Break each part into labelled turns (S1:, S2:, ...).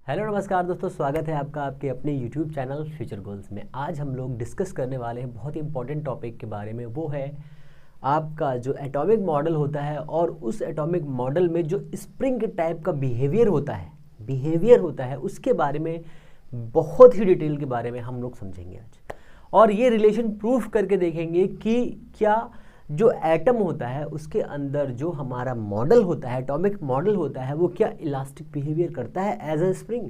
S1: Hello नमस्कार दोस्तों, स्वागत है आपका आपके अपने YouTube चैनल फ्यूचर गोल्स में। आज हम लोग डिस्कस करने वाले हैं बहुत ही इंपॉर्टेंट टॉपिक के बारे में। वो है आपका जो एटॉमिक मॉडल होता है और उस एटॉमिक मॉडल में जो स्प्रिंग टाइप का बिहेवियर होता है उसके बारे में बहुत ही डिटेल के बारे में हम लोग समझेंगे आज। और ये रिलेशन प्रूफ करके देखेंगे कि क्या जो एटम होता है उसके अंदर जो हमारा मॉडल होता है, एटॉमिक मॉडल होता है, वो क्या इलास्टिक बिहेवियर करता है एज अ स्प्रिंग।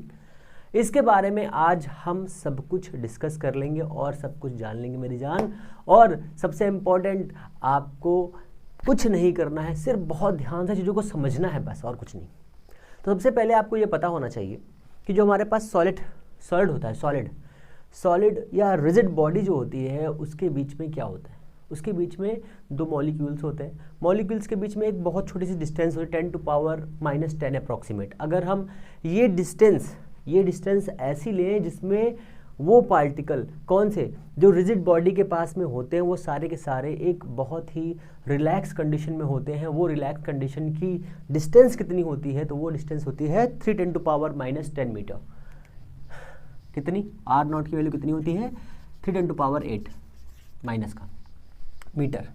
S1: इसके बारे में आज हम सब कुछ डिस्कस कर लेंगे और सब कुछ जान लेंगे मेरी जान। और सबसे इम्पोर्टेंट, आपको कुछ नहीं करना है, सिर्फ बहुत ध्यान से चीज़ों को समझना है बस, और कुछ नहीं। तो सबसे पहले आपको ये पता होना चाहिए कि जो हमारे पास सॉलिड होता है, सॉलिड या रिजिड बॉडी जो होती है उसके बीच में क्या होता है, उसके बीच में दो मॉलिक्यूल्स होते हैं। मॉलिक्यूल्स के बीच में एक बहुत छोटी सी डिस्टेंस होती है, 10⁻⁻10 अप्रॉक्सीमेट। अगर हम ये डिस्टेंस ऐसी लें जिसमें वो पार्टिकल कौन से जो रिजिड बॉडी के पास में होते हैं वो सारे के सारे एक बहुत ही रिलैक्स कंडीशन में होते हैं। वो रिलैक्स कंडीशन की डिस्टेंस कितनी होती है, तो वो डिस्टेंस होती है 3×10⁻⁻10 मीटर। कितनी R0 की वैल्यू कितनी होती है? 3×8 माइनस का मीटर,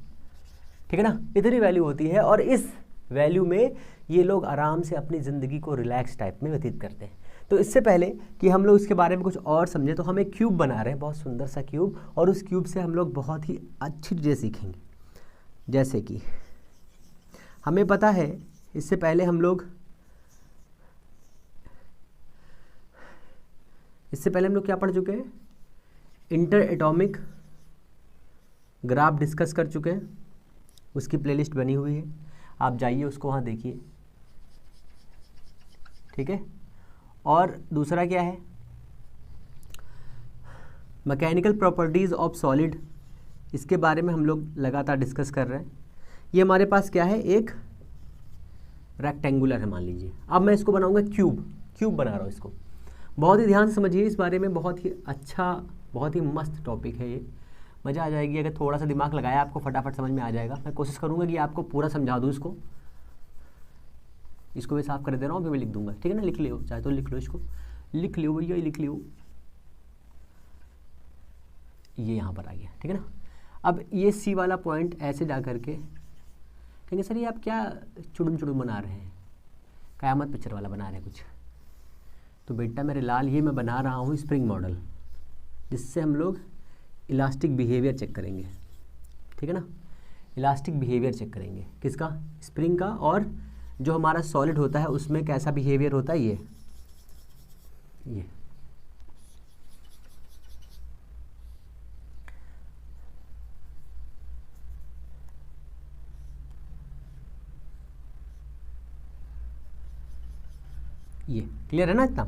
S1: ठीक है ना, इतनी वैल्यू होती है। और इस वैल्यू में ये लोग आराम से अपनी ज़िंदगी को रिलैक्स टाइप में व्यतीत करते हैं। तो इससे पहले कि हम लोग इसके बारे में कुछ और समझें, तो हम एक क्यूब बना रहे हैं, बहुत सुंदर सा क्यूब, और उस क्यूब से हम लोग बहुत ही अच्छी चीज़ें सीखेंगे। जैसे कि हमें पता है, इससे पहले हम लोग क्या पढ़ चुके हैं? इंटर एटॉमिक ग्राफ डिस्कस कर चुके हैं, उसकी प्लेलिस्ट बनी हुई है, आप जाइए उसको वहाँ देखिए, ठीक है। और दूसरा क्या है? मैकेनिकल प्रॉपर्टीज़ ऑफ सॉलिड, इसके बारे में हम लोग लगातार डिस्कस कर रहे हैं। ये हमारे पास क्या है? एक रेक्टेंगुलर है मान लीजिए। अब मैं इसको बनाऊंगा क्यूब बना रहा हूँ इसको। बहुत ही ध्यान से समझिए इस बारे में, बहुत ही अच्छा, बहुत ही मस्त टॉपिक है ये, मज़ा आ जाएगी। अगर थोड़ा सा दिमाग लगाया आपको फटाफट समझ में आ जाएगा। मैं कोशिश करूँगा कि आपको पूरा समझा दूँ इसको मैं साफ कर दे रहा हूँ, फिर मैं लिख दूंगा, ठीक है ना। लिख लियो, चाहे तो लिख लो, इसको लिख लियो भैया, लिख लियो। ये यहाँ पर आ गया, ठीक है ना। अब ये सी वाला पॉइंट ऐसे जा करके कहेंगे सर ये आप क्या चुड़ुम बना रहे हैं, कयामत पिक्चर वाला बना रहे हैं कुछ। तो बेटा मेरे लाल, ये मैं बना रहा हूँ स्प्रिंग मॉडल, जिससे हम लोग इलास्टिक बिहेवियर चेक करेंगे, ठीक है ना। इलास्टिक बिहेवियर चेक करेंगे किसका? स्प्रिंग का। और जो हमारा सॉलिड होता है उसमें कैसा बिहेवियर होता है, ये क्लियर है ना इतना।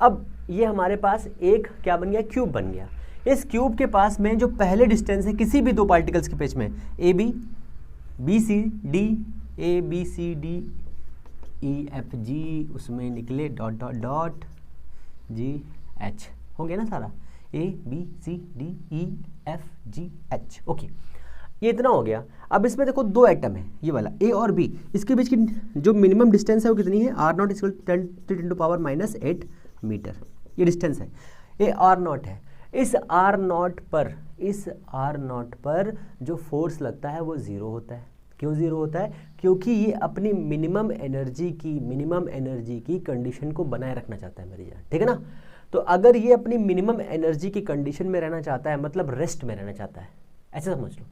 S1: अब ये हमारे पास एक क्या बन गया? क्यूब बन गया। इस क्यूब के पास में जो पहले डिस्टेंस है किसी भी दो पार्टिकल्स के बीच में, B C D E F G, उसमें निकले डॉट जी एच, हो गया ना सारा, ABCDEFGH, ओके, ये इतना हो गया। अब इसमें देखो दो एटम है, ये वाला ए और बी, इसके बीच की जो मिनिमम डिस्टेंस है वो कितनी है? R0 = 10⁻⁻8 मीटर, ये डिस्टेंस है, ये R0 है। इस R0 पर जो फोर्स लगता है वो ज़ीरो होता है। क्यों ज़ीरो होता है? क्योंकि ये अपनी मिनिमम एनर्जी की कंडीशन को बनाए रखना चाहता है मेरी जान, ठीक है ना। तो अगर ये अपनी मिनिमम एनर्जी की कंडीशन में रहना चाहता है, मतलब रेस्ट में रहना चाहता है, ऐसे समझ लो।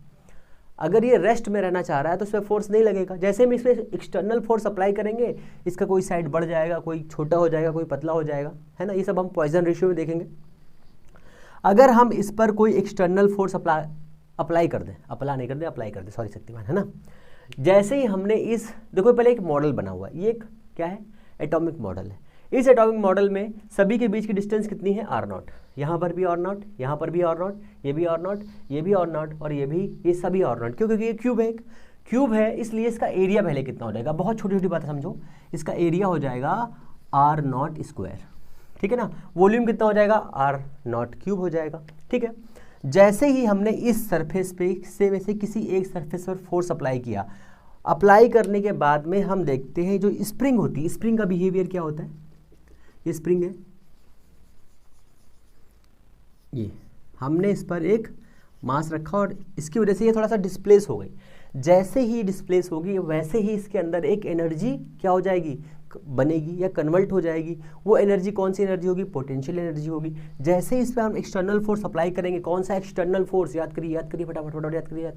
S1: अगर ये रेस्ट में रहना चाह रहा है तो इस पर फोर्स नहीं लगेगा। जैसे हम इस पर एक्सटर्नल फोर्स अप्लाई करेंगे, इसका कोई साइड बढ़ जाएगा, कोई छोटा हो जाएगा, कोई पतला हो जाएगा, है ना। ये सब हम पॉइजन रेशियो में देखेंगे। अगर हम इस पर कोई एक्सटर्नल फोर्स अप्लाई कर दें, सॉरी शक्तिमान, है ना। जैसे ही हमने इस, देखो पहले एक मॉडल बना हुआ है, ये एक क्या है? एटॉमिक मॉडल है। इस एटॉमिक मॉडल में सभी के बीच की डिस्टेंस कितनी है? R0। यहाँ पर भी R0, यहाँ पर भी R0, ये भी R0, ये भी R0 और ये सभी R0। क्यों? क्योंकि ये क्यूब है, इसलिए इसका एरिया पहले कितना हो जाएगा? बहुत छोटी छोटी बात समझो, इसका एरिया हो जाएगा R0², ठीक है ना। वॉल्यूम कितना हो जाएगा? R0³ हो जाएगा, ठीक है। जैसे ही हमने इस सरफेस पे से किसी एक सरफेस पर फोर्स अप्लाई किया, अप्लाई करने के बाद में हम देखते हैं जो स्प्रिंग होती है, स्प्रिंग का बिहेवियर क्या होता है? ये स्प्रिंग है, ये हमने इस पर एक मास रखा और इसकी वजह से ये थोड़ा सा डिस्प्लेस हो गई। जैसे ही डिस्प्लेस होगी वैसे ही इसके अंदर एक एनर्जी क्या हो जाएगी, बनेगी या कन्वर्ट हो जाएगी। वो एनर्जी कौन सी एनर्जी होगी, पोटेंशियल एनर्जी होगी। जैसे ही इस पर हम एक्सटर्नल फोर्स अप्लाई करेंगे, कौन सा एक्सटर्नल फोर्स, याद करिए फटाफट याद करिए,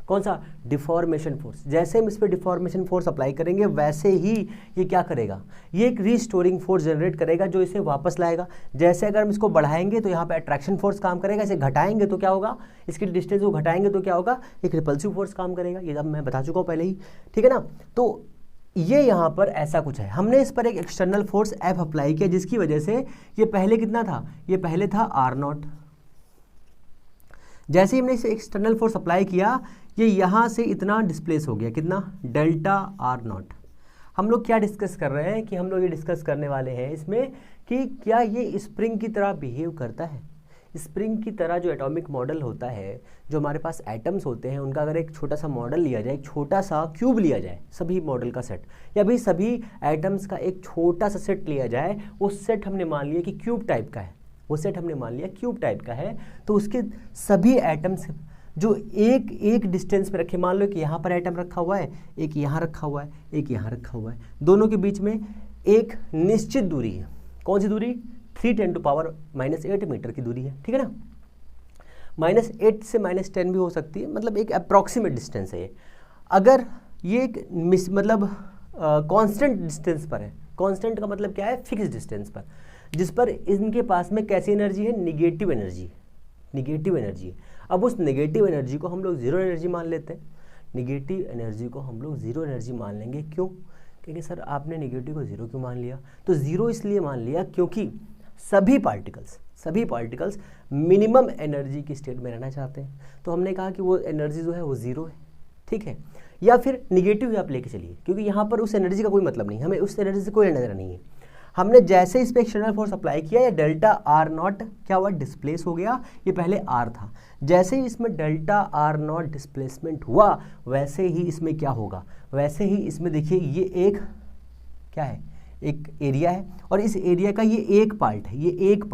S1: कौन सा, डिफॉर्मेशन फोर्स। जैसे हम इस पर डिफॉर्मेशन फोर्स अप्लाई करेंगे वैसे ही ये क्या करेगा, ये एक रीस्टोरिंग फोर्स जनरेट करेगा जो इसे वापस लाएगा। जैसे अगर हम इसको बढ़ाएंगे तो यहाँ पे अट्रैक्शन फोर्स काम करेगा, इसे घटाएंगे तो क्या होगा, इसकी डिस्टेंस को घटाएंगे तो क्या होगा, एक रिपल्सिव फोर्स काम करेगा। ये अब मैं बता चुका हूँ पहले ही, ठीक है ना। तो ये यहाँ पर ऐसा कुछ है, हमने इस पर एक एक्सटर्नल फोर्स F अप्लाई किया जिसकी वजह से ये पहले कितना था, ये पहले था R0। जैसे ही हमने इसे एक्सटर्नल फोर्स अप्लाई किया ये यहाँ से इतना डिस्प्लेस हो गया, कितना, डेल्टा R0। हम लोग क्या डिस्कस कर रहे हैं कि हम लोग ये डिस्कस करने वाले हैं इसमें कि क्या ये स्प्रिंग की तरह बिहेव करता है। स्प्रिंग की तरह जो एटॉमिक मॉडल होता है, जो हमारे पास एटम्स होते हैं उनका अगर एक छोटा सा मॉडल लिया जाए, एक छोटा सा क्यूब लिया जाए, सभी मॉडल का सेट, या भी सभी एटम्स का एक छोटा सा सेट लिया जाए, वो सेट हमने मान लिया कि क्यूब टाइप का है, वो सेट हमने मान लिया क्यूब टाइप का है, तो उसके सभी एटम्स जो एक एक डिस्टेंस पे रखे, मान लो कि यहाँ पर एटम रखा हुआ है, एक यहाँ रखा हुआ है, एक यहाँ रखा हुआ है, दोनों के बीच में एक निश्चित दूरी है। कौन सी दूरी, 3×10⁻⁸ मीटर की दूरी है, ठीक है ना। -8 से -10 भी हो सकती है, मतलब एक अप्रॉक्सीमेट डिस्टेंस है ये। अगर ये एक मतलब कांस्टेंट डिस्टेंस पर है, कांस्टेंट का मतलब क्या है, फिक्स डिस्टेंस पर, जिस पर इनके पास में कैसी एनर्जी है, निगेटिव एनर्जी, निगेटिव एनर्जी है। अब उस नेगेटिव एनर्जी को हम लोग जीरो एनर्जी मान लेते हैं, निगेटिव एनर्जी को हम लोग जीरो एनर्जी मान लेंगे। क्यों, क्योंकि सर आपने निगेटिव को जीरो क्यों मान लिया, तो जीरो इसलिए मान लिया क्योंकि सभी पार्टिकल्स मिनिमम एनर्जी की स्टेट में रहना चाहते हैं। तो हमने कहा कि वो एनर्जी जो है वो जीरो है, ठीक है, या फिर निगेटिव ही आप लेके चलिए, क्योंकि यहाँ पर उस एनर्जी का कोई मतलब नहीं, हमें उस एनर्जी से कोई लेना देना नहीं है। हमने जैसे इस पे एक्सटर्नल फोर्स अप्लाई किया, या डेल्टा R0 क्या हुआ, डिस्प्लेस हो गया, ये पहले R था। जैसे ही इसमें डेल्टा R0 डिस्प्लेसमेंट हुआ वैसे ही इसमें क्या होगा, वैसे ही इसमें देखिए ये एक क्या है, एक एरिया है, और इस एरिया का ये एक पार्ट है, ये एक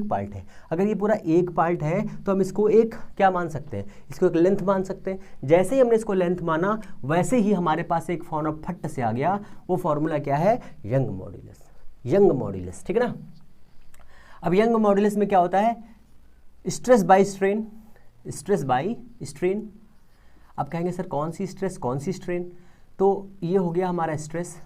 S1: पार्ट है। अगर ये पूरा एक पार्ट है तो हम इसको एक क्या मान सकते हैं, इसको एक लेंथ मान सकते हैं। जैसे ही हमने इसको लेंथ माना वैसे ही हमारे पास एक फॉर्मूला फट से आ गया, वो फॉर्मूला क्या है, यंग मॉड्यूलस, ठीक है ना। अब यंग मॉड्यूलस में क्या होता है, स्ट्रेस बाय स्ट्रेन। अब कहेंगे सर कौन सी स्ट्रेस कौन सी स्ट्रेन, तो ये हो गया हमारा स्ट्रेस,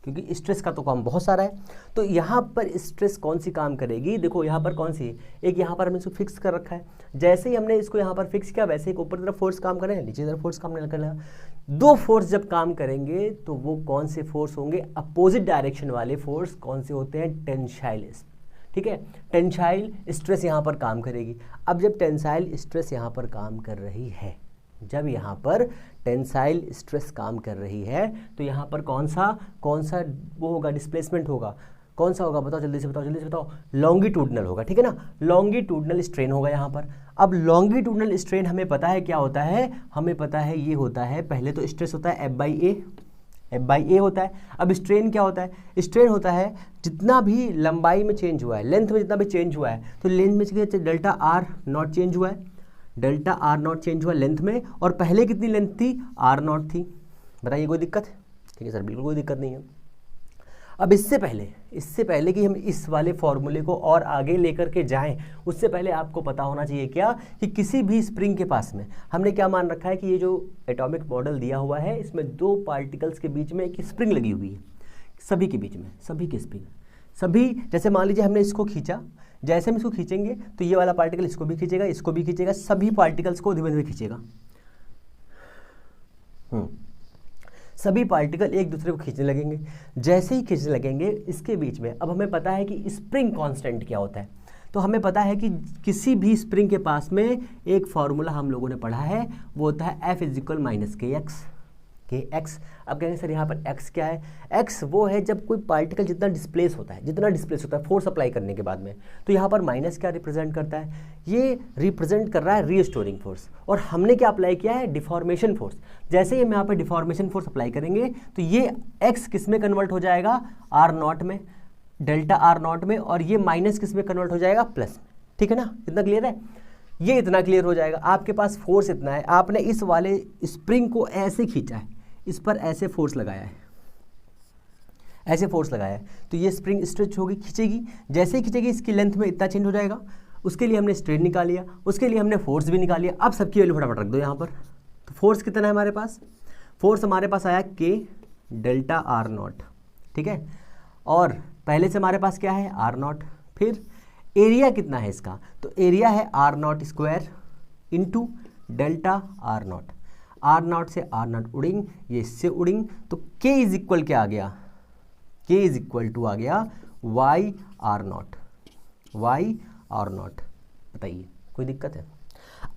S1: क्योंकि स्ट्रेस का तो काम बहुत सारा है। तो यहाँ पर स्ट्रेस कौन सी काम करेगी, देखो यहाँ पर कौन सी है, एक यहाँ पर हमने इसको फिक्स कर रखा है। जैसे ही हमने इसको यहाँ पर फिक्स किया वैसे ही ऊपर की तरफ फोर्स काम करें, नीचे की तरफ फोर्स काम नहीं करना। दो फोर्स जब काम करेंगे तो वो कौन से फोर्स होंगे, अपोजिट डायरेक्शन वाले फोर्स कौन से होते हैं, टेंसाइल, ठीक है, टेंसाइल स्ट्रेस यहाँ पर काम करेगी। अब जब टेंसाइल स्ट्रेस यहाँ पर काम कर रही है, जब यहाँ पर टेंसाइल स्ट्रेस काम कर रही है तो यहाँ पर कौन सा वो होगा, डिस्प्लेसमेंट होगा। कौन सा होगा, बताओ जल्दी से बताओ, लॉन्गिट्यूडनल होगा, ठीक है ना, लॉन्गिट्यूडनल स्ट्रेन होगा यहाँ पर। अब लॉन्गिट्यूडनल स्ट्रेन हमें पता है क्या होता है, हमें पता है ये होता है, पहले तो स्ट्रेस होता है F/A होता है। अब स्ट्रेन क्या होता है, स्ट्रेन होता है जितना भी लंबाई में चेंज हुआ है, लेंथ में जितना भी चेंज हुआ है, तो लेंथ में डेल्टा R0 चेंज हुआ है, डेल्टा R0 चेंज हुआ लेंथ में, और पहले कितनी लेंथ थी, R0 थी। बताइए कोई दिक्कत, ठीक है सर, बिल्कुल कोई दिक्कत नहीं है। अब इससे पहले कि हम इस वाले फॉर्मूले को और आगे लेकर के जाएं, उससे पहले आपको पता होना चाहिए क्या, कि किसी भी स्प्रिंग के पास में हमने क्या मान रखा है कि ये जो एटॉमिक मॉडल दिया हुआ है इसमें दो पार्टिकल्स के बीच में एक स्प्रिंग लगी हुई है, सभी के बीच में, सभी की स्प्रिंग, सभी। जैसे मान लीजिए हमने इसको खींचा, जैसे हम इसको खींचेंगे तो ये वाला पार्टिकल इसको भी खींचेगा, सभी पार्टिकल्स को धीमे धीमे खींचेगा। सभी पार्टिकल एक दूसरे को खींचने लगेंगे। जैसे ही खींचने लगेंगे इसके बीच में, अब हमें पता है कि स्प्रिंग कांस्टेंट क्या होता है, तो हमें पता है कि किसी भी स्प्रिंग के पास में एक फॉर्मूला हम लोगों ने पढ़ा है, वो होता है F = -kx। अब कहेंगे सर यहाँ पर x क्या है, x वो है जब कोई पार्टिकल जितना डिस्प्लेस होता है फोर्स अप्लाई करने के बाद में, तो यहाँ पर माइनस क्या रिप्रेजेंट करता है, ये रिप्रेजेंट कर रहा है रीस्टोरिंग फोर्स, और हमने क्या अप्लाई किया है, डिफॉर्मेशन फोर्स। जैसे ही हम यहाँ पर डिफॉर्मेशन फोर्स अप्लाई करेंगे तो ये x किस में कन्वर्ट हो जाएगा, R0 में। डेल्टा आर नॉट में, और ये माइनस किस में कन्वर्ट हो जाएगा, प्लस में। ठीक है ना, इतना क्लियर है, ये इतना क्लियर हो जाएगा। आपके पास फोर्स इतना है, आपने इस वाले स्प्रिंग को ऐसे खींचा है, इस पर ऐसे फोर्स लगाया है, ऐसे फोर्स लगाया है, तो ये स्प्रिंग स्ट्रेच होगी, खींचेगी, जैसे ही खींचेगी इसकी लेंथ में इतना चेंज हो जाएगा। उसके लिए हमने स्ट्रेन निकाल लिया, उसके लिए हमने फोर्स भी निकाल लिया। अब सबकी वैल्यू फटाफट रख दो यहाँ पर। तो फोर्स कितना है हमारे पास, फोर्स हमारे पास आया के डेल्टा आर नॉट, ठीक है, और पहले से हमारे पास क्या है, आर नॉट। फिर एरिया कितना है इसका, तो एरिया है r naught square into delta r naught. R naught से आर नॉट उड़ेंगे, ये इससे उड़ेंगे, तो के इज इक्वल क्या आ गया, के इज इक्वल टू आ गया y r naught, y r naught. बताइए कोई दिक्कत है।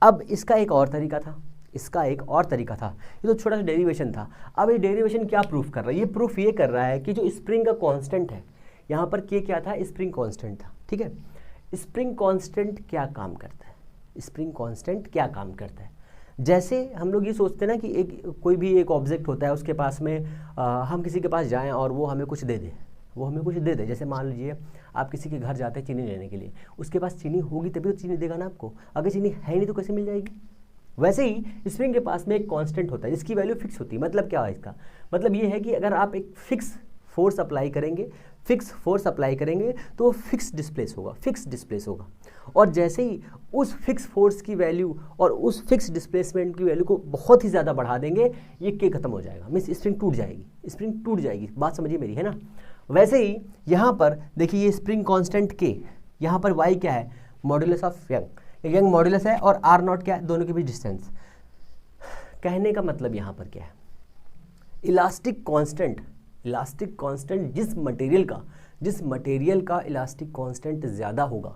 S1: अब इसका एक और तरीका था, इसका एक और तरीका था, ये तो छोटा सा डेरिवेशन था। अब ये डेरिवेशन क्या प्रूफ कर रहा है, ये प्रूफ ये कर रहा है कि जो स्प्रिंग का कांस्टेंट है, यहाँ पर के क्या था, स्प्रिंग कांस्टेंट था, ठीक है। स्प्रिंग कांस्टेंट क्या काम करता है, स्प्रिंग कांस्टेंट क्या काम करता है, जैसे हम लोग ये सोचते हैं ना कि एक कोई भी एक ऑब्जेक्ट होता है, उसके पास में हम किसी के पास जाएं और वो हमें कुछ दे दे, वो हमें कुछ दे दे। जैसे मान लीजिए आप किसी के घर जाते हैं चीनी लेने के लिए, उसके पास चीनी होगी तभी तो चीनी देगा ना आपको, अगर चीनी है नहीं तो कैसे मिल जाएगी। वैसे ही स्प्रिंग के पास में एक कांस्टेंट होता है जिसकी वैल्यू फिक्स होती है। मतलब क्या है इसका, मतलब ये है कि अगर आप एक फिक्स फोर्स अप्लाई करेंगे, फिक्स फोर्स अप्लाई करेंगे तो वो फिक्स डिस्प्लेस होगा, फिक्स डिस्प्लेस होगा। और जैसे ही उस फिक्स फोर्स की वैल्यू और उस फिक्स डिस्प्लेसमेंट की वैल्यू को बहुत ही ज़्यादा बढ़ा देंगे, ये के खत्म हो जाएगा, मीन्स स्प्रिंग टूट जाएगी, स्प्रिंग टूट जाएगी। बात समझिए मेरी, है ना। वैसे ही यहाँ पर देखिए ये स्प्रिंग कांस्टेंट के, यहाँ पर वाई क्या है, modulus of young, young modulus है, और आर नॉट क्या है, दोनों के बीच डिस्टेंस। कहने का मतलब यहाँ पर क्या है, इलास्टिक कांस्टेंट, इलास्टिक कांस्टेंट जिस मटेरियल का इलास्टिक कांस्टेंट ज़्यादा होगा,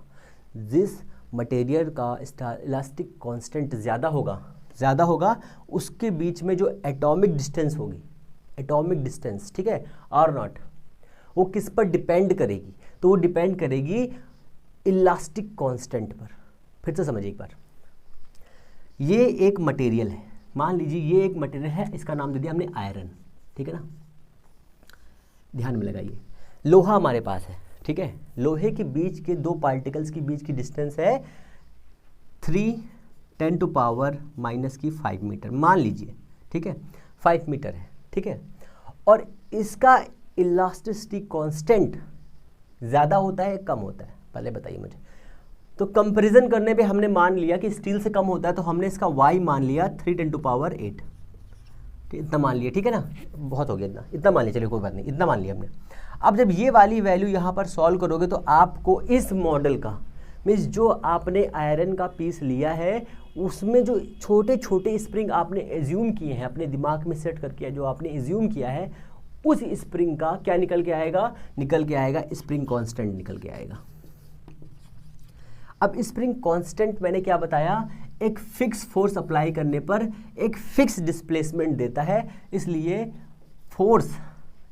S1: जिस मटेरियल का इलास्टिक कांस्टेंट ज़्यादा होगा उसके बीच में जो एटॉमिक डिस्टेंस होगी, एटॉमिक डिस्टेंस, ठीक है, आर नॉट, वो किस पर डिपेंड करेगी, तो वो डिपेंड करेगी इलास्टिक कांस्टेंट पर। फिर से समझिए एक बार, ये एक मटेरियल है, मान लीजिए ये एक मटेरियल है, इसका नाम दे दिया हमने आयरन, ठीक है ना। ध्यान में लगाइए, लोहा हमारे पास है, ठीक है, लोहे के बीच के दो पार्टिकल्स के बीच की डिस्टेंस है 3×10⁻⁻5 मीटर, मान लीजिए, ठीक है, 5 मीटर है, ठीक है। और इसका इलास्टिसिटी कांस्टेंट ज़्यादा होता है कम होता है, पहले बताइए मुझे। तो कंपैरिजन करने पे हमने मान लिया कि स्टील से कम होता है, तो हमने इसका y मान लिया 3×10⁸, इतना मान लिया, ठीक है ना, बहुत हो गया, इतना मान लिया, चलिए कोई बात नहीं, इतना मान लिया हमने। अब जब ये वाली वैल्यू यहाँ पर सॉल्व करोगे तो आपको इस मॉडल का, मीन्स जो आपने आयरन का पीस लिया है उसमें जो छोटे छोटे स्प्रिंग आपने एज्यूम किए हैं, अपने दिमाग में सेट करके जो आपने एज्यूम किया है, उस स्प्रिंग का क्या निकल के आएगा, निकल के आएगा स्प्रिंग कांस्टेंट निकल के आएगा। अब स्प्रिंग कांस्टेंट मैंने क्या बताया, एक फिक्स फोर्स अप्लाई करने पर एक फिक्स डिस्प्लेसमेंट देता है, इसलिए फोर्स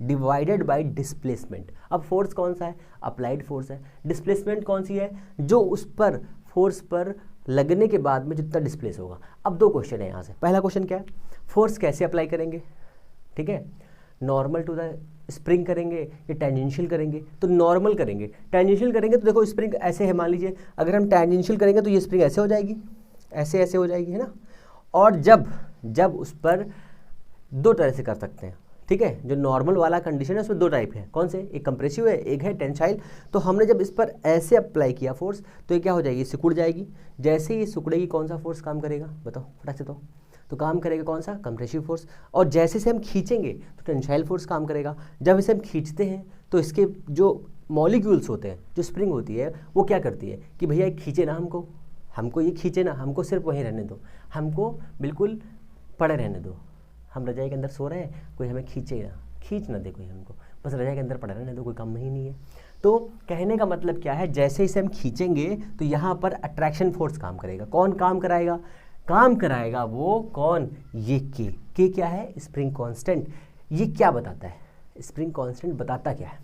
S1: डिवाइडेड बाय डिस्प्लेसमेंट। अब फोर्स कौन सा है, अप्लाइड फोर्स है, डिस्प्लेसमेंट कौन सी है, जो उस पर फोर्स पर लगने के बाद में जितना डिस्प्लेस होगा। अब दो क्वेश्चन है यहाँ से, पहला क्वेश्चन क्या है, फोर्स कैसे अप्लाई करेंगे, ठीक है, नॉर्मल टू द स्प्रिंग करेंगे या टेंजेंशियल करेंगे, तो नॉर्मल करेंगे। टेंजेंशियल करेंगे तो देखो स्प्रिंग ऐसे है, मान लीजिए अगर हम टेंजेंशियल करेंगे तो ये स्प्रिंग ऐसे हो जाएगी, ऐसे ऐसे हो जाएगी, है ना। और जब उस पर दो तरह से कर सकते हैं, ठीक है, जो नॉर्मल वाला कंडीशन है उसमें दो टाइप है, कौन से, एक कंप्रेसिव है, एक है टेंसाइल। तो हमने जब इस पर ऐसे अप्लाई किया फोर्स तो ये क्या हो जाएगी, सिकुड़ जाएगी। जैसे ही सिकुड़ेगी कौन सा फोर्स काम करेगा, बताओ फटाक से, तो काम करेगा कौन सा, कंप्रेसिव फोर्स। और जैसे से हम खींचेंगे तो टेंसाइल फोर्स काम करेगा। जब इसे हम खींचते हैं तो इसके जो मॉलिक्यूल्स होते हैं, जो स्प्रिंग होती है, वो क्या करती है कि भैया खींचे ना हमको ये खींचे ना, हमको सिर्फ वहीं रहने दो, हमको बिल्कुल पड़े रहने दो, हम रजाई के अंदर सो रहे हैं, कोई हमें खींच ना दे कोई हमको, बस रजाई के अंदर पड़े रहने दो, कोई काम ही नहीं है। तो कहने का मतलब क्या है, जैसे इसे हम खींचेंगे तो यहाँ पर अट्रैक्शन फोर्स काम करेगा। कौन काम कराएगा, काम कराएगा वो कौन, ये के क्या है, स्प्रिंग कांस्टेंट। ये क्या बताता है, स्प्रिंग कांस्टेंट बताता क्या है,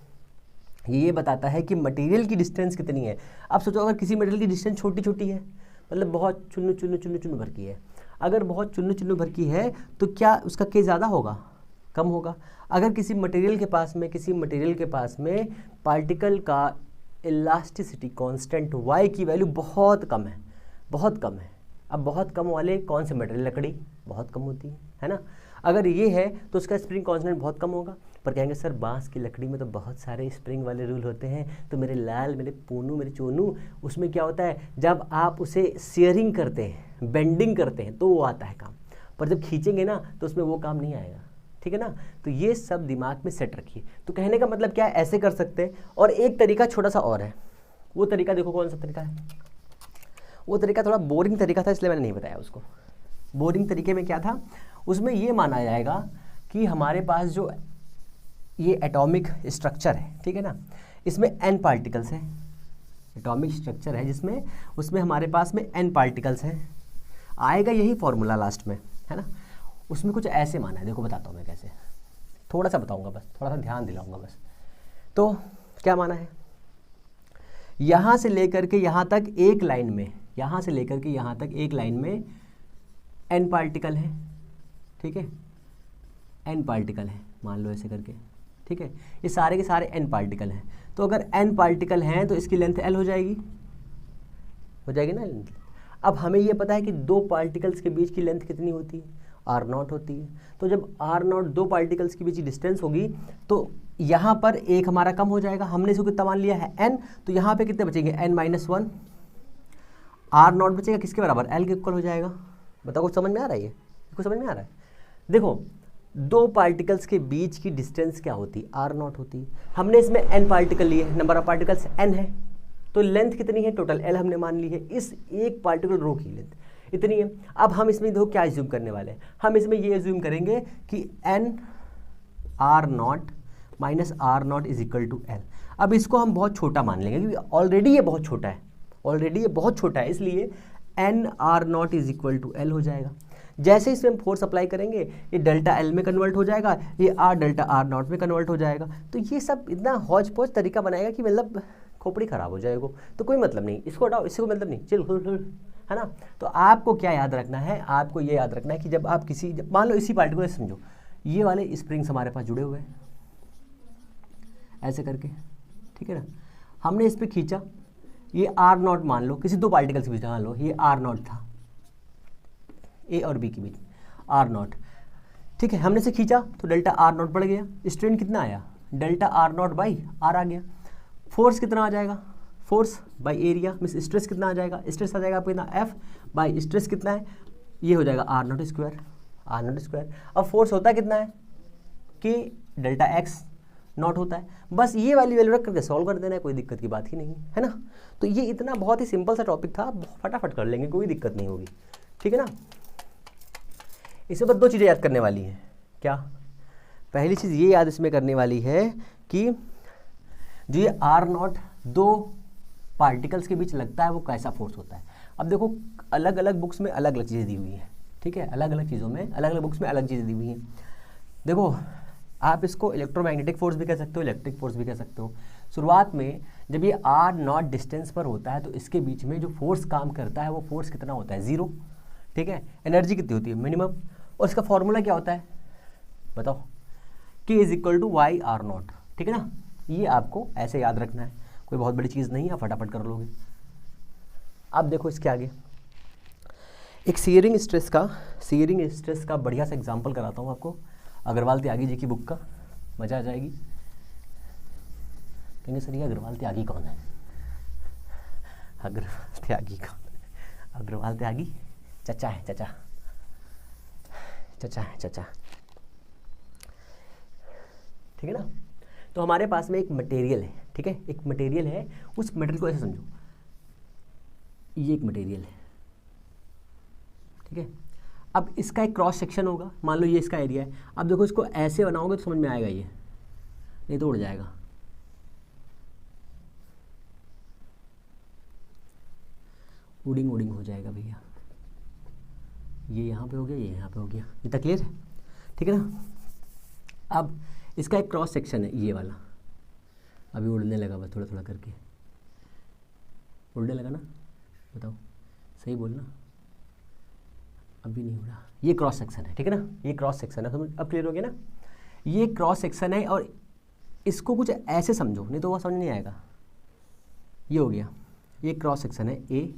S1: ये बताता है कि मटेरियल की डिस्टेंस कितनी है। अब सोचो अगर किसी मटेरियल की डिस्टेंस छोटी छोटी है, मतलब बहुत चुन्नू भर की है, अगर बहुत चुन्नू भर की है तो क्या उसका के ज़्यादा होगा, कम होगा। अगर किसी मटेरियल के पास में पार्टिकल का इलास्टिसिटी कांस्टेंट y की वैल्यू बहुत कम है, बहुत कम है। अब बहुत कम वाले कौन से मटेरियल, लकड़ी बहुत कम होती है ना। अगर ये है तो उसका स्प्रिंग कांस्टेंट बहुत कम होगा। पर कहेंगे सर बांस की लकड़ी में तो बहुत सारे स्प्रिंग वाले रूल होते हैं। तो मेरे लाल, मेरे पूनू, मेरे चोनू, उसमें क्या होता है, जब आप उसे शेयरिंग करते हैं, बेंडिंग करते हैं तो वो आता है काम, पर जब खींचेंगे ना तो उसमें वो काम नहीं आएगा। ठीक है ना। तो ये सब दिमाग में सेट रखिए। तो कहने का मतलब क्या है, ऐसे कर सकते हैं। और एक तरीका छोटा सा और है, वो तरीका देखो कौन सा तरीका है। वो तरीका थोड़ा बोरिंग तरीका था, इसलिए मैंने नहीं बताया उसको। बोरिंग तरीके में क्या था, उसमें ये माना जाएगा कि हमारे पास जो ये एटॉमिक स्ट्रक्चर है, ठीक है ना, इसमें n पार्टिकल्स हैं। एटॉमिक स्ट्रक्चर है जिसमें, उसमें हमारे पास में n पार्टिकल्स हैं। आएगा यही फॉर्मूला लास्ट में, है ना। उसमें कुछ ऐसे माना है, देखो बताता हूँ मैं कैसे, थोड़ा सा बताऊँगा बस, थोड़ा सा ध्यान दिलाऊँगा बस। तो क्या माना है, यहाँ से लेकर के यहाँ तक एक लाइन में, यहाँ से लेकर के यहाँ तक एक लाइन में n पार्टिकल है। ठीक है, n पार्टिकल है, मान लो ऐसे करके। ठीक है, ये सारे के सारे n पार्टिकल हैं। तो अगर n पार्टिकल हैं तो इसकी लेंथ l हो जाएगी ना लेंथ। अब हमें ये पता है कि दो पार्टिकल्स के बीच की लेंथ कितनी होती है, r0 होती है। तो जब r0 दो पार्टिकल्स के बीच की डिस्टेंस होगी तो यहाँ पर एक हमारा कम हो जाएगा। हमने इसको कितना मान लिया है n, तो यहाँ पे कितने बचेंगे n-1। r0 बचेगा किसके बराबर, l के इक्वल हो जाएगा। बताओ कुछ समझ में आ रहा है, ये कुछ समझ में आ रहा है। देखो दो पार्टिकल्स के बीच की डिस्टेंस क्या होती है, r0 होती है। हमने इसमें n पार्टिकल लिए, नंबर ऑफ पार्टिकल्स n है, तो लेंथ कितनी है, टोटल l हमने मान ली है। इस एक पार्टिकल रो की लेंथ इतनी है। अब हम इसमें देखो क्या एज्यूम करने वाले हैं, हम इसमें ये एज्यूम करेंगे कि n r0 minus r0 is equal to l। अब इसको हम बहुत छोटा मान लेंगे क्योंकि ऑलरेडी ये बहुत छोटा है, ऑलरेडी ये बहुत छोटा है, इसलिए n r0 is equal to l हो जाएगा। जैसे इसमें हम फोर्स अप्लाई करेंगे ये डेल्टा एल में कन्वर्ट हो जाएगा, ये आर डेल्टा r0 में कन्वर्ट हो जाएगा। तो ये सब इतना हौज पौज तरीका बनाएगा कि मतलब खोपड़ी खराब हो जाएगा। तो कोई मतलब नहीं, इसको हटाओ, इससे कोई मतलब नहीं, चल है ना। तो आपको क्या याद रखना है, आपको ये याद रखना है कि जब आप किसी, मान लो इसी पार्टिकुलर समझो, ये वाले स्प्रिंग्स हमारे पास जुड़े हुए हैं ऐसे करके, ठीक है ना। हमने इस पर खींचा, ये r0 मान लो, किसी दो पार्टिकल्स के बीच मान लो ये r0 था, ए और बी के बीच r0, ठीक है। हमने से खींचा तो डेल्टा r0 बढ़ गया, स्ट्रेन कितना आया, डेल्टा r0 बाई r आ गया। फोर्स कितना आ जाएगा, force by area means stress कितना आ जाएगा, स्ट्रेस आ जाएगा आपको कितना f बाई स्ट्रेस कितना है, ये हो जाएगा r0 स्क्वायर। अब फोर्स होता कितना है कि डेल्टा x नॉट होता है। बस ये वाली वैल्यू रख करके सॉल्व कर देना है, कोई दिक्कत की बात ही नहीं है ना। तो ये इतना बहुत ही सिंपल सा टॉपिक था, फटाफट कर लेंगे, कोई दिक्कत नहीं होगी, ठीक है ना। इसमें बस दो चीज़ें याद करने वाली हैं। क्या, पहली चीज़ ये याद इसमें करने वाली है कि जो ये r0 दो पार्टिकल्स के बीच लगता है वो कैसा फोर्स होता है। अब देखो अलग अलग बुक्स में अलग अलग चीज़ें दी हुई हैं, ठीक है, अलग अलग चीज़ों में, अलग अलग बुक्स में अलग चीज़ें दी हुई हैं। देखो आप इसको इलेक्ट्रोमैग्नेटिक फोर्स भी कह सकते हो, इलेक्ट्रिक फोर्स भी कह सकते हो। शुरुआत में जब ये r0 डिस्टेंस पर होता है तो इसके बीच में जो फोर्स काम करता है वो फोर्स कितना होता है, 0, ठीक है। एनर्जी कितनी होती है, मिनिमम। और इसका फॉर्मूला क्या होता है बताओ, K is equal to y r0, ठीक है ना। ये आपको ऐसे याद रखना है, कोई बहुत बड़ी चीज़ नहीं है, फटाफट कर लोगे। अब देखो इसके आगे एक सीयरिंग स्ट्रेस का बढ़िया सा एग्जाम्पल कराता हूँ आपको, अग्रवाल त्यागी जी की बुक का, मज़ा आ जाएगी। कहेंगे सर ये अग्रवाल त्यागी कौन है, अग्रवाल त्यागी कौन है, अग्रवाल त्यागी चचा है, चचा है, चचा, ठीक है ना। तो हमारे पास में एक मटेरियल है, ठीक है, एक मटेरियल है, उस मटेरियल को ऐसे समझो, ये एक मटेरियल है, ठीक है। अब इसका एक क्रॉस सेक्शन होगा, मान लो ये इसका एरिया है। अब देखो इसको ऐसे बनाओगे तो समझ में आएगा, ये नहीं तो उड़ जाएगा। उड़िंग हो जाएगा भैया, ये यहाँ पे हो गया, ये यहाँ पे हो गया, ये तक क्लियर है, ठीक है ना। अब इसका एक क्रॉस सेक्शन है ये वाला, अभी उड़ने लगा बस, थोड़ा थोड़ा करके उड़ने लगा ना, बताओ सही बोलना, अभी नहीं उड़ा, ये क्रॉस सेक्शन है, ठीक है ना, ये क्रॉस सेक्शन है, समझ अब क्लियर हो गया ना। ये क्रॉस सेक्शन है और इसको कुछ ऐसे समझो, नहीं तो वो समझ नहीं आएगा। ये हो गया, ये क्रॉस सेक्शन है ए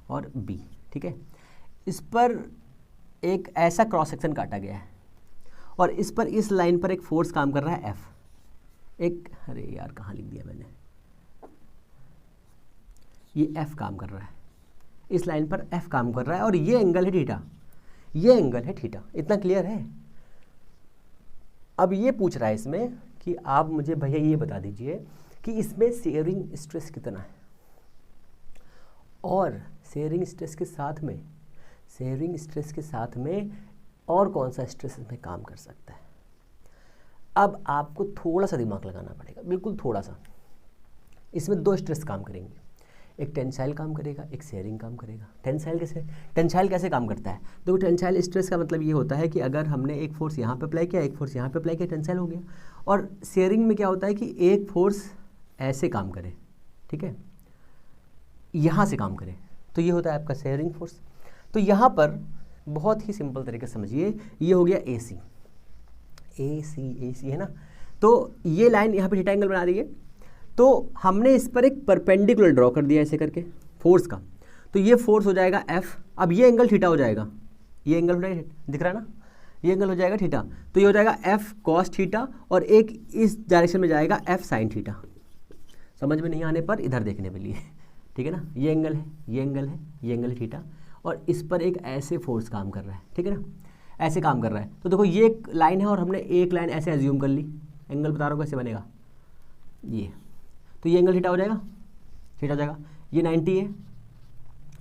S1: और बी, ठीक है। इस पर एक ऐसा क्रॉस सेक्शन काटा गया है और इस पर, इस लाइन पर एक फोर्स काम कर रहा है एफ। एक, अरे यार कहाँ लिख दिया मैंने, ये एफ काम कर रहा है, इस लाइन पर एफ काम कर रहा है और ये एंगल है थीटा, ये एंगल है थीटा। इतना क्लियर है? अब ये पूछ रहा है इसमें कि आप मुझे भैया ये बता दीजिए कि इसमें शेयरिंग स्ट्रेस कितना है, और शेयरिंग स्ट्रेस के साथ में, शेयरिंग स्ट्रेस के साथ में और कौन सा स्ट्रेस इसमें काम कर सकता है। अब आपको थोड़ा सा दिमाग लगाना पड़ेगा, बिल्कुल थोड़ा सा। इसमें दो स्ट्रेस काम करेंगे, एक टेंसाइल काम करेगा, एक शेयरिंग काम करेगा। टेंसाइल कैसे काम करता है? देखो, टेंसाइल स्ट्रेस का मतलब ये होता है कि अगर हमने एक फोर्स यहाँ पे अप्लाई किया, एक फोर्स यहाँ पे अप्लाई किया, टेंसाइल हो गया। और शेयरिंग में क्या होता है कि एक फोर्स ऐसे काम करे, ठीक है, यहाँ से काम करे, तो ये होता है आपका शेयरिंग फोर्स। तो यहाँ पर बहुत ही सिंपल तरीके से समझिए, ये हो गया ए सी है ना। तो ये लाइन यहाँ पे थीटा एंगल बना दी है, तो हमने इस पर एक परपेंडिकुलर ड्रॉ कर दिया ऐसे करके फोर्स का, तो ये फोर्स हो जाएगा एफ। अब ये एंगल थीटा हो जाएगा, ये एंगल हो जाएगा, दिख रहा है ना, ये एंगल हो जाएगा थीटा। तो ये हो जाएगा एफ कॉस थीटा और एक इस डायरेक्शन में जाएगा एफ साइन थीटा। समझ में नहीं आने पर इधर देखने के लिए, ठीक है ना। ये एंगल है, ये एंगल है, ये एंगल है थीटा, और इस पर एक ऐसे फोर्स काम कर रहा है, ठीक है ना, ऐसे काम कर रहा है। तो देखो, ये एक लाइन है और हमने एक लाइन ऐसे एज्यूम कर ली। एंगल बता रहा हूँ कैसे बनेगा, ये, तो ये एंगल थीटा हो जाएगा, थीटा हो जाएगा। ये 90 है,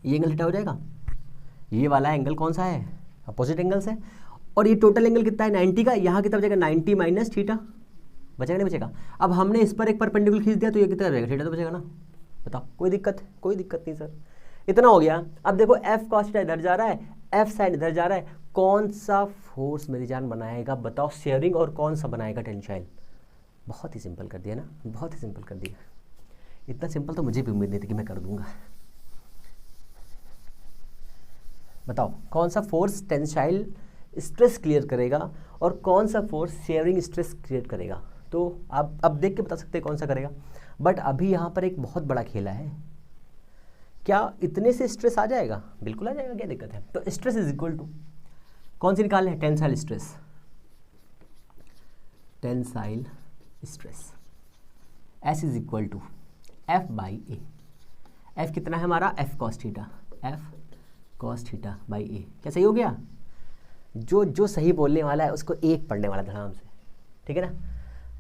S1: ये एंगल थीटा हो जाएगा। ये वाला एंगल कौन सा है? अपोजिट एंगल्स है। और ये टोटल एंगल कितना है? 90 का। यहाँ कितना बचेगा? 90 माइनस थीटा, बचेगा नहीं बचेगा? अब हमने इस पर एक परपेंडिकुलर खींच दिया, तो ये कितना बचेगा? थीटा तो बचेगा ना। बताओ, कोई दिक्कत? कोई दिक्कत नहीं सर, इतना हो गया। अब देखो, एफ कॉस थीटा इधर जा रहा है, एफ साइन इधर जा रहा है, कौन सा फोर्स मेरी जान बनाएगा? बताओ, शेयरिंग, और कौन सा बनाएगा? टेंसाइल। बहुत ही सिंपल कर दिया ना, बहुत ही सिंपल कर दिया। इतना सिंपल तो मुझे भी उम्मीद नहीं थी कि मैं कर दूंगा। बताओ, कौन सा फोर्स टेंसाइल स्ट्रेस क्लियर करेगा और कौन सा फोर्स शेयरिंग स्ट्रेस क्रिएट करेगा? तो आप अब देख के बता सकते हैं कौन सा करेगा। बट अभी यहाँ पर एक बहुत बड़ा खेला है। क्या इतने से स्ट्रेस आ जाएगा? बिल्कुल आ जाएगा, क्या दिक्कत है? तो स्ट्रेस इज इक्वल टू कौन सी निकालना है? Tensile stress, tensile stress s is equal to f by a. F कितना है हमारा? F cos theta, f cos theta by a. क्या सही हो गया? जो सही बोलने वाला है उसको एक पढ़ने वाला धड़ाम से, ठीक है ना।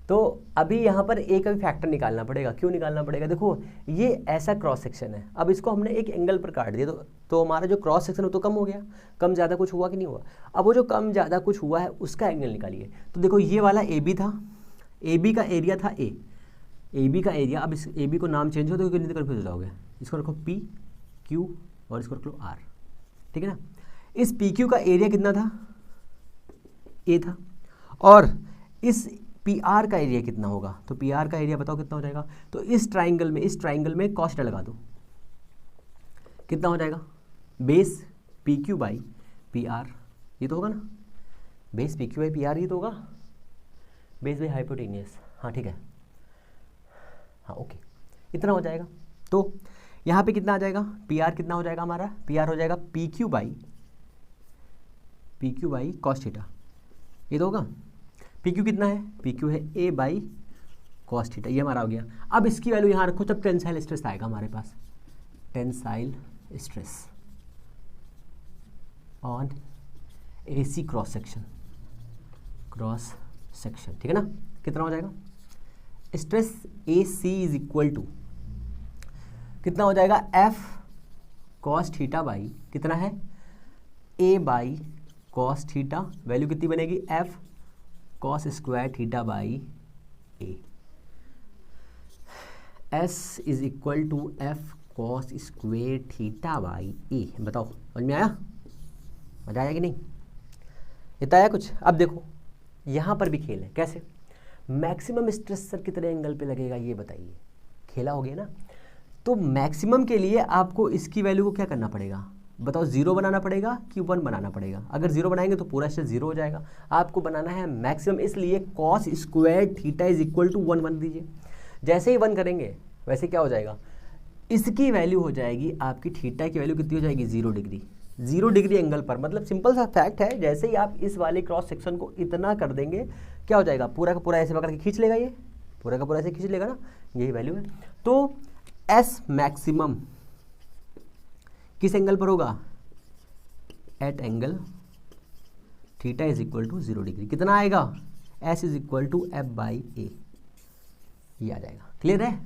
S1: तो अभी यहाँ पर ए का भी फैक्टर निकालना पड़ेगा। क्यों निकालना पड़ेगा? देखो, ये ऐसा क्रॉस सेक्शन है, अब इसको हमने एक एंगल पर काट दिया, तो हमारा जो क्रॉस सेक्शन है तो कम हो गया। कम ज़्यादा कुछ हुआ कि नहीं हुआ? अब वो जो कम ज़्यादा कुछ हुआ है उसका एंगल निकालिए। तो देखो, ये वाला ए बी था, ए बी का एरिया था ए बी का एरिया। अब इस ए बी को नाम चेंज हो तो कितनी कन्फ्यूज हो जाओगे। इसको रखो पी क्यू और इसको रख लो आर, ठीक है ना। इस पी क्यू का एरिया कितना था? ए था। और इस पी आर का एरिया कितना होगा? तो पी आर का एरिया बताओ कितना हो जाएगा? तो इस ट्राइंगल में कॉस थीटा लगा दो, कितना हो जाएगा? Base P Q by P R, ये तो होगा ना। Base P Q by P R, ये तो होगा। बेस बाई हाइपोटेनियस, हाँ ठीक है, हाँ ओके, इतना हो जाएगा। तो यहाँ पे कितना आ जाएगा? पी आर कितना हो जाएगा हमारा? पी आर हो जाएगा P Q by cos theta, ये तो होगा। पी क्यू कितना है? पी क्यू है ए बाई कॉस थीटा, ये हमारा हो गया। अब इसकी वैल्यू यहाँ रखो, तब टेंसाइल स्ट्रेस आएगा हमारे पास। Tensile stress on a c cross section, ठीक है ना। कितना हो जाएगा? Stress a c is equal to कितना हो जाएगा? एफ कॉस थीटा बाई कितना है? A by cos theta, value कितनी बनेगी? F cos square theta by a. S is equal to f cos square theta by a. बताओ, समझ में आया? मजा आया कि नहीं? इतना आया कुछ? अब देखो, यहाँ पर भी खेल है। कैसे? मैक्सिमम स्ट्रेस सर कितने एंगल पे लगेगा ये बताइए। खेला हो गया ना। तो मैक्सिमम के लिए आपको इसकी वैल्यू को क्या करना पड़ेगा? बताओ 0 बनाना पड़ेगा कि 1 बनाना पड़ेगा? अगर 0 बनाएंगे तो पूरा स्ट्रेस 0 हो जाएगा। आपको बनाना है मैक्सिमम, इसलिए cos square theta is equal to 1 बन दीजिए। जैसे ही 1 करेंगे वैसे क्या हो जाएगा, इसकी वैल्यू हो जाएगी आपकी, थीटा की वैल्यू कितनी हो जाएगी, 0 डिग्री। 0 डिग्री एंगल पर, मतलब सिंपल सा फैक्ट है, जैसे ही आप इस वाले क्रॉस सेक्शन को इतना कर देंगे क्या हो जाएगा, पूरा का पूरा ऐसे पकड़ के खींच लेगा, ये पूरा का पूरा ऐसे खींच लेगा ना, यही वैल्यू है। तो एस मैक्सिमम किस एंगल पर होगा, at angle theta is equal to 0 degree. कितना आएगा, s is equal to f by a, ये आ जाएगा। क्लियर है?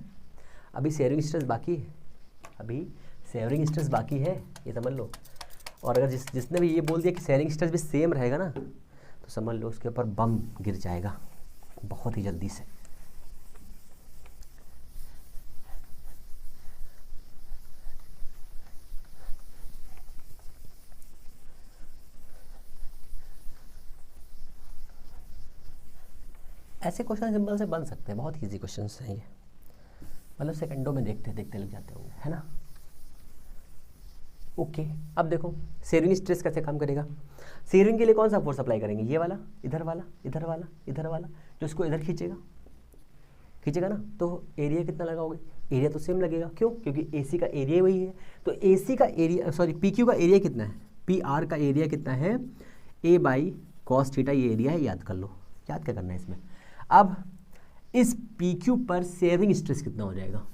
S1: अभी शेयरिंग स्ट्रेस बाकी है, अभी शेयरिंग स्ट्रेस बाकी है, ये समझ लो। और अगर जिसने भी ये बोल दिया कि शेयरिंग स्ट्रेस भी सेम रहेगा ना, तो समझ लो उसके ऊपर बम गिर जाएगा बहुत ही जल्दी से। ऐसे क्वेश्चन सिंपल से बन सकते हैं, बहुत इजी क्वेश्चन हैं ये, मतलब सेकंडों में देखते देखते लग जाते होंगे, है ना। ओके, अब देखो शेयरिंग स्ट्रेस कैसे काम करेगा। शेयरिंग के लिए कौन सा फोर्स अप्लाई करेंगे, ये वाला, इधर वाला, इधर वाला, इधर वाला, जो इसको इधर खींचेगा ना, तो एरिया कितना लगाओगे, एरिया तो सेम लगेगा। क्यों? क्योंकि एसी का एरिया वही है। तो एसी का एरिया, सॉरी पी क्यू का एरिया कितना है, पी आर का एरिया कितना है, ए बाई कॉस थीटा, ये एरिया है, याद कर लो। याद क्या करना है इसमें। अब इस पी क्यू पर शेयरिंग स्ट्रेस कितना हो जाएगा,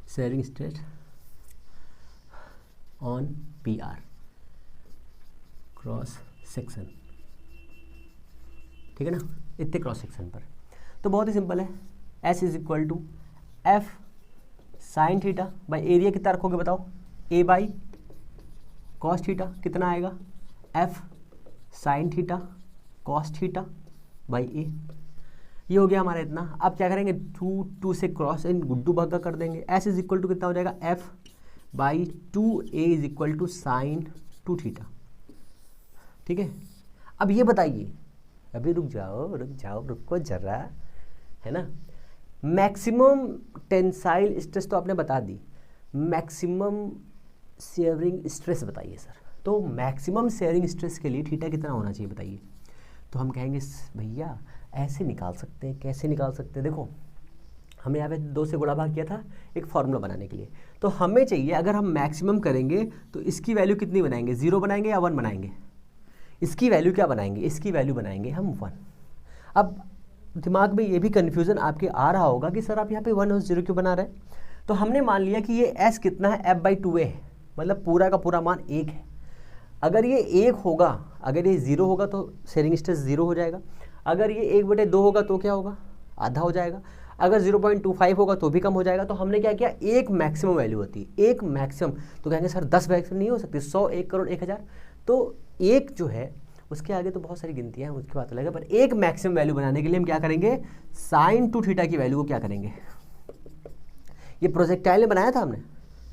S1: shearing stress on p r cross section, ठीक है ना, इतने क्रॉस सेक्शन पर। तो बहुत ही सिंपल है, s is equal to f sine theta by area कितना रखोगे बताओ, ए बाई कॉस थीटा, कितना आएगा, f sine theta cos theta by a. ये हो गया हमारा इतना। अब क्या करेंगे, 2 से क्रॉस इन गुड्डू भागा कर देंगे। एस इज इक्वल टू कितना हो जाएगा, F by 2a is equal to sine 2 theta. ठीक है, अब ये बताइए, अभी रुक जाओ रुको जरा, है ना। मैक्सिमम टेंसाइल स्ट्रेस तो आपने बता दी, मैक्सिमम शेयरिंग स्ट्रेस बताइए सर। तो मैक्सिमम शेयरिंग स्ट्रेस के लिए थीटा कितना होना चाहिए बताइए। तो हम कहेंगे भैया ऐसे निकाल सकते हैं, कैसे निकाल सकते हैं, देखो हमें यहाँ पे 2 से गुणा भाग किया था एक फार्मूला बनाने के लिए। तो हमें चाहिए, अगर हम मैक्सिमम करेंगे तो इसकी वैल्यू कितनी बनाएंगे, 0 बनाएंगे या 1 बनाएंगे, इसकी वैल्यू क्या बनाएंगे, इसकी वैल्यू बनाएंगे हम 1। अब दिमाग में ये भी कन्फ्यूज़न आपके आ रहा होगा कि सर आप यहाँ पे 1 और 0 क्यों बना रहे हैं। तो हमने मान लिया कि ये s कितना है, f/2a है, मतलब पूरा का पूरा मान 1 है। अगर ये 1 होगा, अगर ये 0 होगा तो शेयरिंग स्ट्रेस 0 हो जाएगा। अगर ये 1/2 होगा तो क्या होगा, आधा हो जाएगा। अगर 0.25 होगा तो भी कम हो जाएगा। तो हमने क्या किया, एक मैक्सिमम वैल्यू होती है, एक मैक्सिमम। तो कहेंगे सर 10 मैक्सिमम नहीं हो सकती, 100, 1 करोड़, 1000। तो एक जो है उसके आगे तो बहुत सारी गिनतियाँ हैं, उसकी बात अलग है, पर एक मैक्सिमम वैल्यू बनाने के लिए हम क्या करेंगे, साइन 2 थीटा की वैल्यू को क्या करेंगे, ये प्रोजेक्टाइल में बनाया था हमने,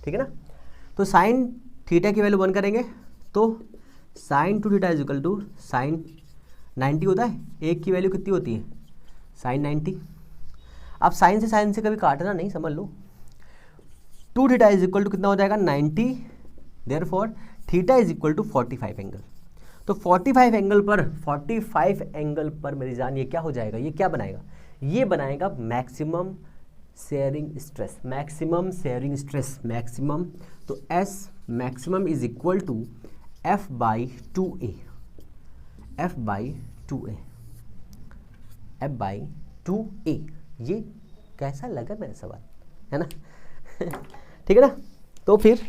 S1: ठीक है ना। तो साइन थीटा की वैल्यू 1 करेंगे तो sine 2 theta is equal to sine 90 होता है। एक की वैल्यू कितनी होती है, साइन 90। अब साइन से कभी काटना नहीं, समझ लो। 2 थीटा इज इक्वल टू कितना हो जाएगा, 90। Therefore theta is equal to 45 angle. तो 45 एंगल पर मेरी जान ये क्या हो जाएगा, ये क्या बनाएगा, ये बनाएगा maximum shearing stress, maximum shearing stress, maximum. तो s maximum is equal to f/2a, f/2a, f/2a। ये कैसा लगा मेरा सवाल, है ना। ठीक है ना। तो फिर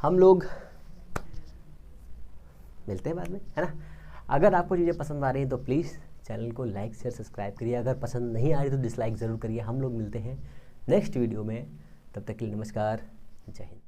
S1: हम लोग मिलते हैं बाद में, है ना। अगर आपको चीज़ें पसंद आ रही हैं तो प्लीज़ चैनल को लाइक शेयर सब्सक्राइब करिए। अगर पसंद नहीं आ रही तो डिसलाइक ज़रूर करिए। हम लोग मिलते हैं नेक्स्ट वीडियो में, तब तक के लिए नमस्कार, जय हिंद।